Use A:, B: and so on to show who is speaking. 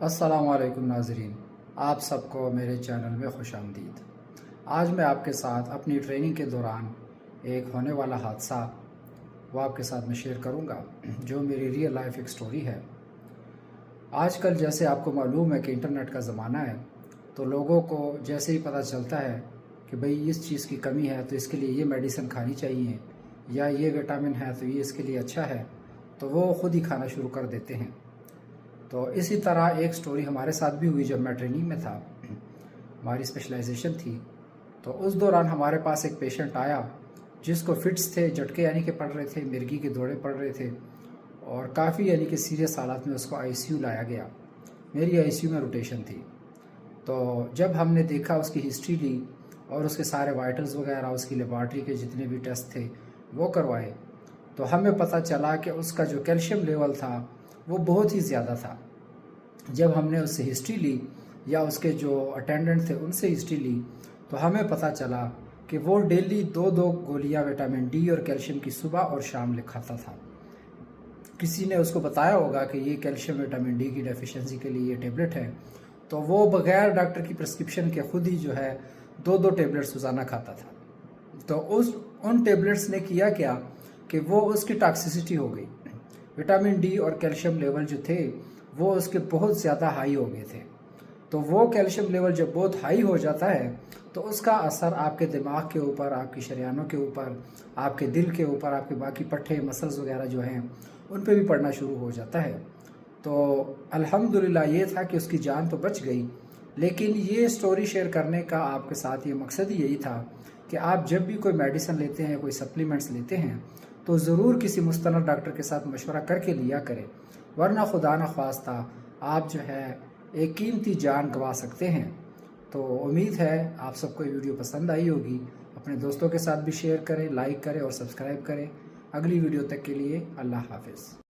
A: अस्सलामुअलैकुम नाज़रीन, आप सबको मेरे चैनल में खुशामदीद। आज मैं आपके साथ अपनी ट्रेनिंग के दौरान एक होने वाला हादसा वो आपके साथ में शेयर करूंगा, जो मेरी रियल लाइफ एक स्टोरी है। आजकल जैसे आपको मालूम है कि इंटरनेट का ज़माना है, तो लोगों को जैसे ही पता चलता है कि भाई इस चीज़ की कमी है तो इसके लिए ये मेडिसिन खानी चाहिए, या ये विटामिन है तो ये इसके लिए अच्छा है, तो वो ख़ुद ही खाना शुरू कर देते हैं। तो इसी तरह एक स्टोरी हमारे साथ भी हुई जब मैं ट्रेनिंग में था। हमारी स्पेशलाइजेशन थी, तो उस दौरान हमारे पास एक पेशेंट आया जिसको फिट्स थे, झटके यानी कि पड़ रहे थे, मिर्गी के दौरे पड़ रहे थे और काफ़ी यानी कि सीरियस हालात में उसको आईसीयू लाया गया। मेरी आईसीयू में रोटेशन थी। तो जब हमने देखा, उसकी हिस्ट्री ली और उसके सारे वाइटल्स वगैरह, उसकी लेबॉर्ट्री के जितने भी टेस्ट थे वो करवाए, तो हमें पता चला कि उसका जो कैल्शियम लेवल था वो बहुत ही ज़्यादा था। जब हमने उससे हिस्ट्री ली या उसके जो अटेंडेंट थे उनसे हिस्ट्री ली, तो हमें पता चला कि वो डेली 2-2 गोलियां विटामिन डी और कैल्शियम की सुबह और शाम खाता था। किसी ने उसको बताया होगा कि ये कैल्शियम विटामिन डी की डेफिशिएंसी के लिए ये टेबलेट है, तो वो बगैर डॉक्टर की प्रिस्क्रिप्शन के खुद ही जो है 2-2 टेबलेट्स रोज़ाना खाता था। तो उन टेबलेट्स ने किया क्या कि वो उसकी टॉक्सिसिटी हो गई। विटामिन डी और कैल्शियम लेवल जो थे वो उसके बहुत ज़्यादा हाई हो गए थे। तो वो कैल्शियम लेवल जब बहुत हाई हो जाता है तो उसका असर आपके दिमाग के ऊपर, आपकी शरीयानों के ऊपर, आपके दिल के ऊपर, आपके बाकी पट्टे मसल्स वगैरह जो हैं उन पे भी पड़ना शुरू हो जाता है। तो अल्हम्दुलिल्लाह ये था कि उसकी जान तो बच गई, लेकिन ये स्टोरी शेयर करने का आपके साथ ये मकसद ही यही था कि आप जब भी कोई मेडिसिन लेते हैं, कोई सप्लीमेंट्स लेते हैं, तो ज़रूर किसी मुस्तनद डॉक्टर के साथ मशवरा करके लिया करें, वरना खुदा न ख्वास्ता आप जो है एक कीमती जान गंवा सकते हैं। तो उम्मीद है आप सबको ये वीडियो पसंद आई होगी। अपने दोस्तों के साथ भी शेयर करें, लाइक करें और सब्सक्राइब करें। अगली वीडियो तक के लिए अल्लाह हाफिज़।